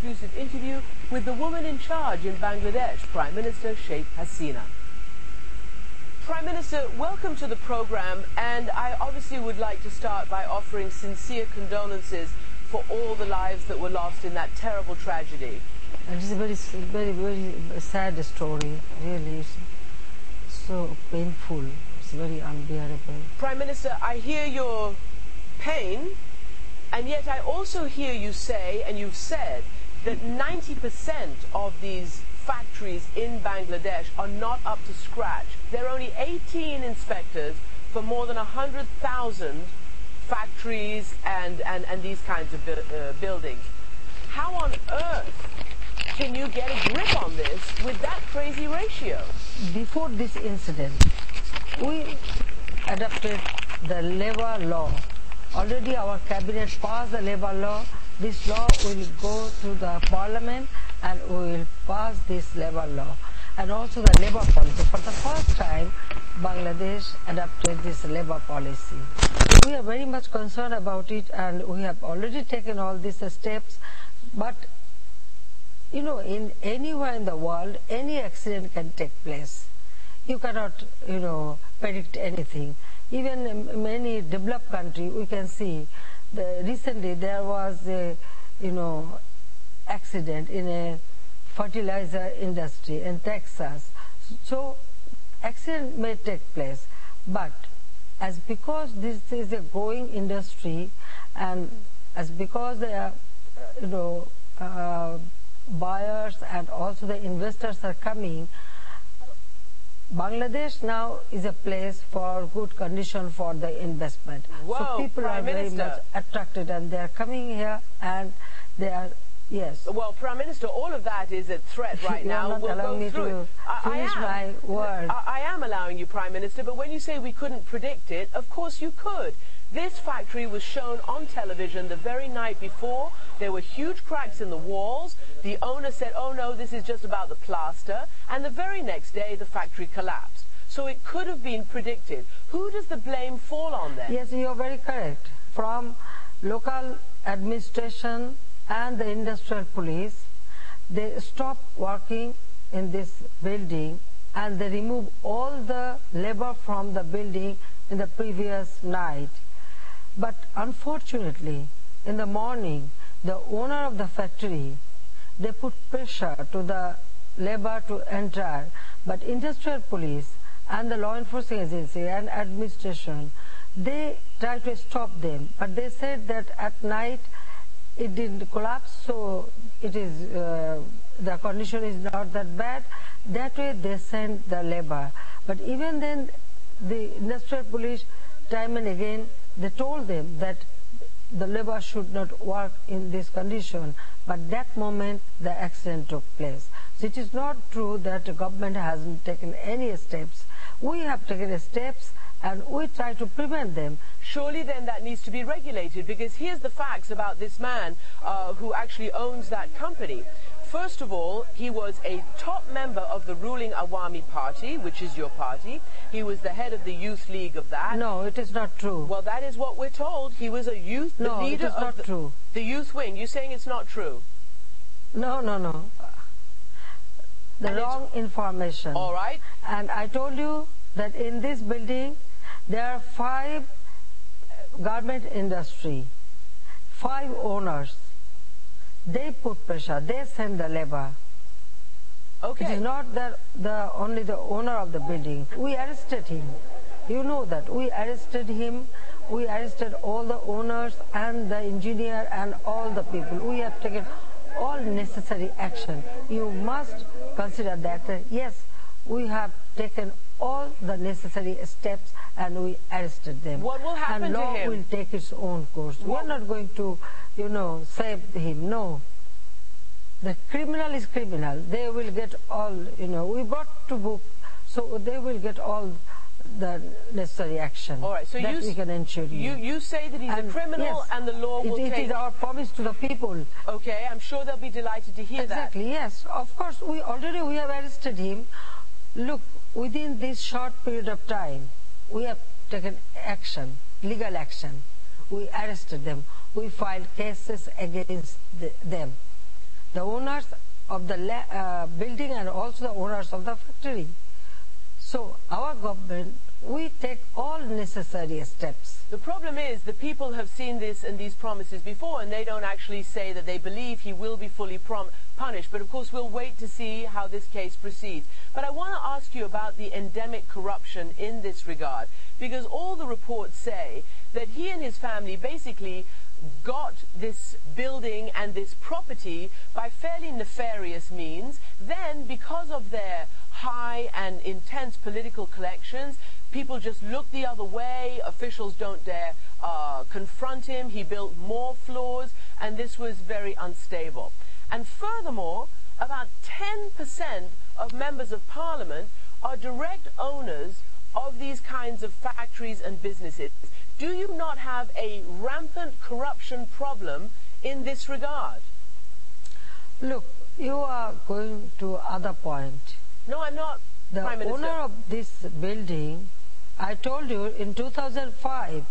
exclusive interview with the woman in charge in Bangladesh, Prime Minister Sheikh Hasina. Prime Minister, welcome to the program, and I obviously would like to start by offering sincere condolences for all the lives that were lost in that terrible tragedy. It is a very sad story, really. It's so painful. It's very unbearable. Prime Minister, I hear your pain, and yet I also hear you say, and you've said, that 90% of these factories in Bangladesh are not up to scratch. There are only 18 inspectors for more than 100,000 factories and these kinds of buildings. How on earth can you get a grip on this with that crazy ratio? Before this incident, we adopted the labor law. Already our cabinet passed the labor law. This law will go to the parliament and we will pass this labor law. And also the labor policy. For the first time, Bangladesh adopted this labor policy. We are very much concerned about it, and we have already taken all these steps. But, you know, in anywhere in the world, any accident can take place. You cannot, you know, predict anything. Even in many developed countries, we can see recently there was a, you know, accident in a fertilizer industry in Texas. So accident may take place, but as because this is a growing industry, and as because there are, you know, buyers and also the investors are coming, Bangladesh now is a place for good condition for the investment. Whoa, so people Prime are very Minister. much attracted, and they are coming here, and they are, yes. Well, Prime Minister, all of that is a threat right now. Not we'll allowing go me through to it. finish my word. I am allowing you, Prime Minister, but when you say we couldn't predict it, of course you could. This factory was shown on television the very night before. There were huge cracks in the walls. The owner said, oh no, this is just about the plaster. And the very next day, the factory collapsed. So it could have been predicted. Who does the blame fall on then? Yes, you are very correct. From local administration and the industrial police, they stopped working in this building and they removed all the labor from the building in the previous night. But unfortunately, in the morning, the owner of the factory, they put pressure to the labor to enter, but industrial police and the law enforcement agency and administration, they tried to stop them, but they said that at night it didn't collapse, so it is the condition is not that bad. That way they sent the labor. But even then, the industrial police, time and again, they told them that the labor should not work in this condition. But that moment, the accident took place. So it is not true that the government hasn't taken any steps. We have taken steps and we try to prevent them. Surely then that needs to be regulated, because here's the facts about this man who actually owns that company. First of all, he was a top member of the ruling Awami Party, which is your party. He was the head of the youth league of that. No, it is not true. Well, that is what we're told. He was a youth, the leader of the youth wing. You're saying it's not true? No. The wrong information. All right. And I told you that in this building, there are 5 garment industry, 5 owners. They put pressure. They send the labor. Okay. It is not that only the owner of the building. We arrested him. You know that. We arrested him. We arrested all the owners and the engineer and all the people. We have taken all necessary action. You must consider that, yes, we have taken all the necessary steps and we arrested them. What will happen to him? And law will take its own course. We are not going to, you know, save him. No. The criminal is criminal. They will get all, you know, we brought to book, so they will get all the necessary action. All right, so that we can ensure you say that he's a criminal, yes, and the law will take... It is our promise to the people. Okay, I'm sure they'll be delighted to hear that. Exactly, yes. Of course, we have arrested him. Look, within this short period of time, we have taken action, legal action. We arrested them. We filed cases against them. the owners of the building and also the owners of the factory. So our government, we take all necessary steps. The problem is the people have seen this and these promises before, and they don't actually say that they believe he will be fully punished. But of course we'll wait to see how this case proceeds. But I want to ask you about the endemic corruption in this regard, because all the reports say that he and his family basically got this building and this property by fairly nefarious means. Then, because of their high and intense political connections, people just look the other way. Officials don't dare confront him. He built more floors, and this was very unstable. And furthermore, about 10% of members of parliament are direct owners of these kinds of factories and businesses. Do you not have a rampant corruption problem in this regard? Look, you are going to other point. No, I'm not, Prime The Minister. owner of this building, I told you, in 2005,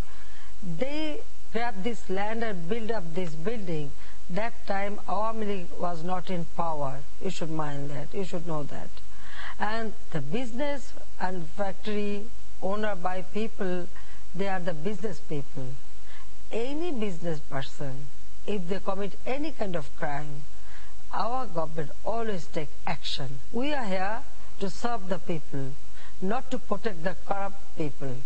they grabbed this land and built up this building. That time, Awami League was not in power. You should mind that. You should know that. And the business and factory owned by people, they are the business people. Any business person, if they commit any kind of crime, our government always take action. We are here to serve the people, not to protect the corrupt people.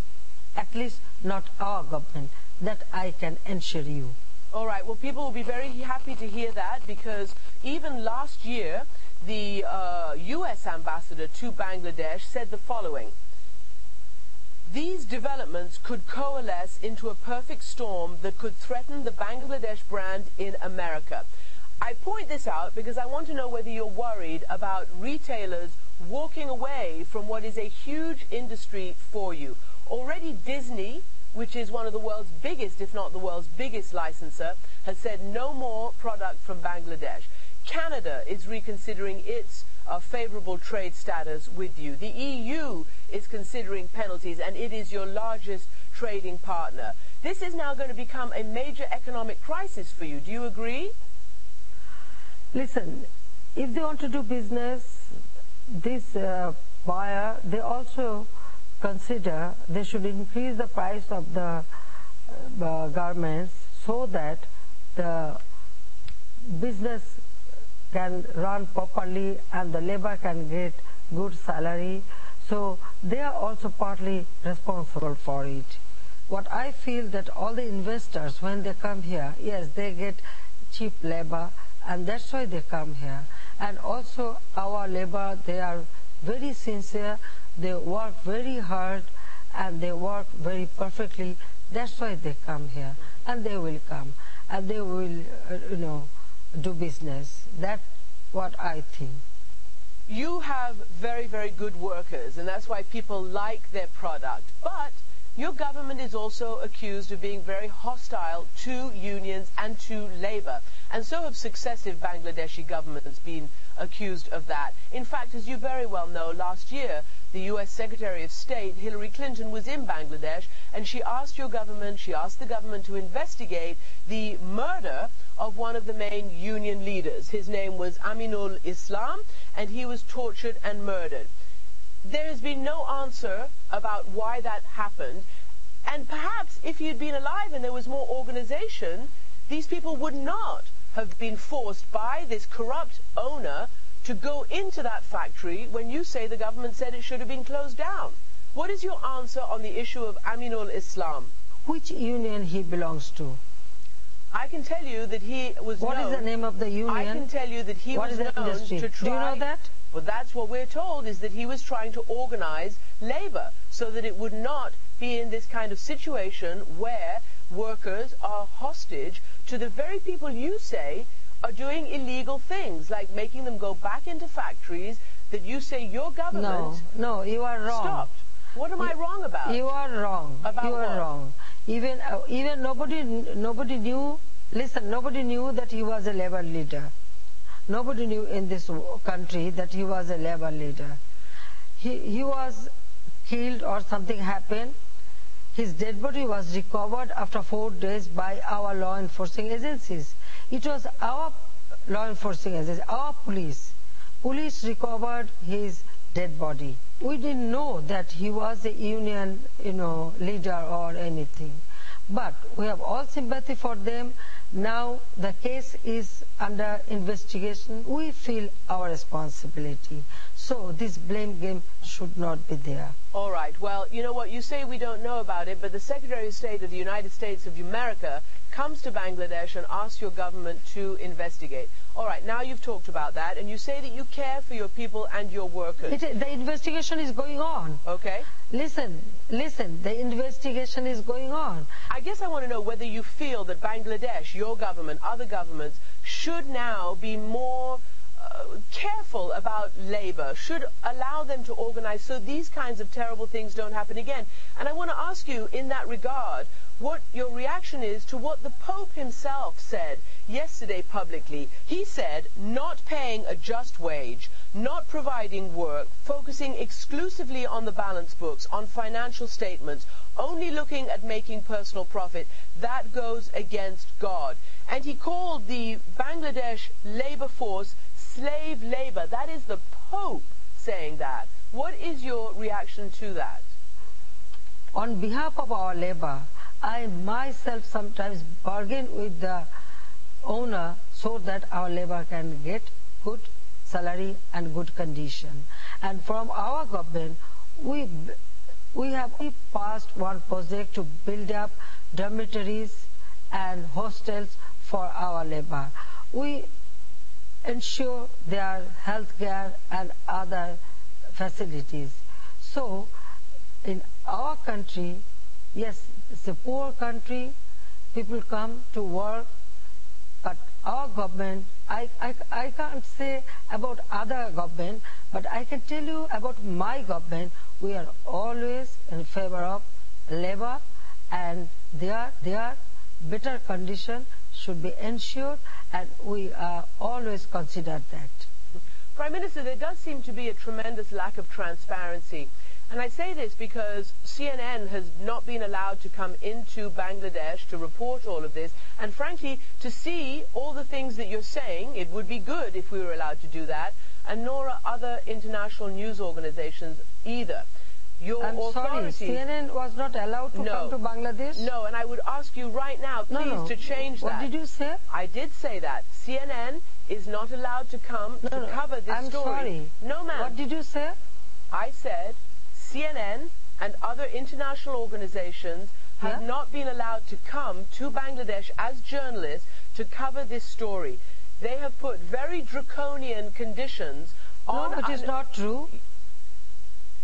At least not our government. That I can ensure you. All right. Well, people will be very happy to hear that, because even last year, the U.S. ambassador to Bangladesh said the following: these developments could coalesce into a perfect storm that could threaten the Bangladesh brand in America. I point this out because I want to know whether you're worried about retailers walking away from what is a huge industry for you. Already Disney, which is one of the world's biggest, if not the world's biggest licensor, has said no more product from Bangladesh. Canada is reconsidering its favorable trade status with you. The EU is considering penalties, and it is your largest trading partner. This is now going to become a major economic crisis for you. Do you agree? Listen, if they want to do business, this buyer, they also consider they should increase the price of the garments so that the business can run properly and the labor can get good salary. So they are also partly responsible for it. What I feel that all the investors, when they come here, yes, they get cheap labor, and that's why they come here. And also our labor, they are very sincere, they work very hard, and they work very perfectly. That's why they come here, and they will come, and they will, do business. That's what I think. You have very, very good workers, and that's why people like their product. But your government is also accused of being very hostile to unions and to labor. And so have successive Bangladeshi governments been accused of that. In fact, as you very well know, last year, the U.S. Secretary of State, Hillary Clinton, was in Bangladesh, and she asked the government to investigate the murder of one of the main union leaders. His name was Aminul Islam, and he was tortured and murdered. There has been no answer about why that happened, and perhaps if you'd been alive and there was more organization, these people would not have been forced by this corrupt owner to go into that factory when you say the government said it should have been closed down. What is your answer on the issue of Aminul Islam? Which union he belongs to? I can tell you that he was known... What is the name of the union? I can tell you that he was known to try... Do you know that? Well, that's what we're told, is that he was trying to organize labor so that it would not be in this kind of situation where workers are hostage to the very people you say are doing illegal things, like making them go back into factories that you say your government... No, you are wrong. Stopped. What am I wrong about? You are wrong. About you are what? wrong. Even nobody knew. Listen, nobody knew that he was a labor leader. Nobody knew in this country that he was a labor leader. He was killed or something happened. His dead body was recovered after 4 days by our law enforcing agencies. It was our law enforcement agencies, our police recovered his dead body. We didn't know that he was a union, leader or anything. But we have all sympathy for them. Now the case is under investigation. We feel our responsibility. So this blame game should not be there. All right. Well, you know what? You say we don't know about it, but the Secretary of State of the United States of America comes to Bangladesh and asks your government to investigate. All right. Now you've talked about that, and you say that you care for your people and your workers. The investigation is going on. Okay. Listen, the investigation is going on. I guess I want to know whether you feel that Bangladesh, your government, other governments, should now be more careful about labor, should allow them to organize so these kinds of terrible things don't happen again. And I want to ask you in that regard what your reaction is to what the Pope himself said yesterday publicly. He said not paying a just wage, not providing work, focusing exclusively on the balance books, on financial statements, only looking at making personal profit, that goes against God. And he called the Bangladesh labor force slave labor. That is the Pope saying that. What is your reaction to that? On behalf of our labor, I myself sometimes bargain with the owner so that our labor can get good salary and good condition. And from our government, we have passed one project to build up dormitories and hostels for our labor. We ensure their health care and other facilities. So in our country, yes, it's a poor country, people come to work, but our government, I can't say about other government, but I can tell you about my government. We are always in favor of labor, and their better condition should be ensured, and we always consider that. Prime Minister, there does seem to be a tremendous lack of transparency. And I say this because CNN has not been allowed to come into Bangladesh to report all of this. And frankly, to see all the things that you're saying, it would be good if we were allowed to do that. And nor are other international news organizations either. I'm sorry, CNN was not allowed to come to Bangladesh? No, and I would ask you right now, please, to change that. What did you say? I did say that. CNN is not allowed to come to cover this story. I'm sorry. No, ma'am. What did you say? I said CNN and other international organizations have not been allowed to come to Bangladesh as journalists to cover this story. They have put very draconian conditions on... No, it is not true.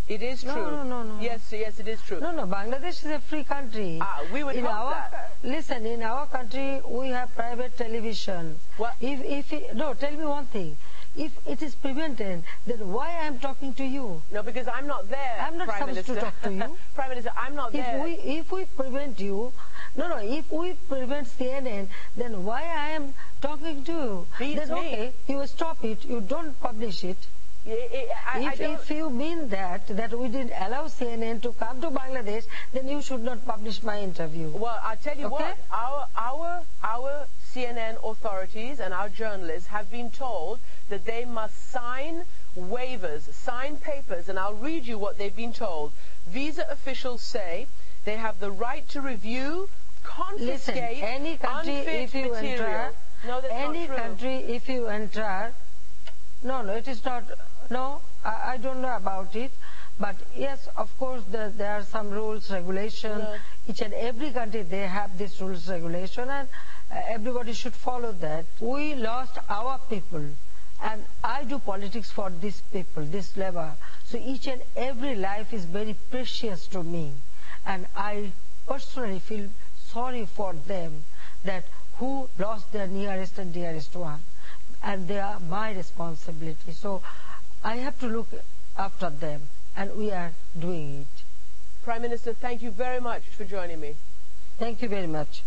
It is true. No. Yes, it is true. No, Bangladesh is a free country. We would hope that. Listen, in our country, we have private television. What? Tell me one thing. If it is prevented, then why I am talking to you? No, because I'm not there, I'm not Prime supposed Minister. to talk to you. Prime Minister, I'm not there. If we prevent you, if we prevent CNN, then why I am talking to you? Beats then me. Okay, you stop it, you don't publish it. If you mean that we didn't allow CNN to come to Bangladesh, then you should not publish my interview. Well, I'll tell you what, our CNN authorities and our journalists have been told that they must sign waivers, sign papers, and I'll read you what they've been told. Visa officials say they have the right to review, confiscate, Listen, any country if you material. enter, No, that's any not true. country if you enter, it is not. No, I don't know about it. But yes, of course, there are some rules, regulations. No. Each and every country, they have this rules, regulation, and everybody should follow that. We lost our people, and I do politics for these people, this labor. So each and every life is very precious to me. And I personally feel sorry for them that who lost their nearest and dearest one. And they are my responsibility. So I have to look after them, and we are doing it. Prime Minister, thank you very much for joining me. Thank you very much.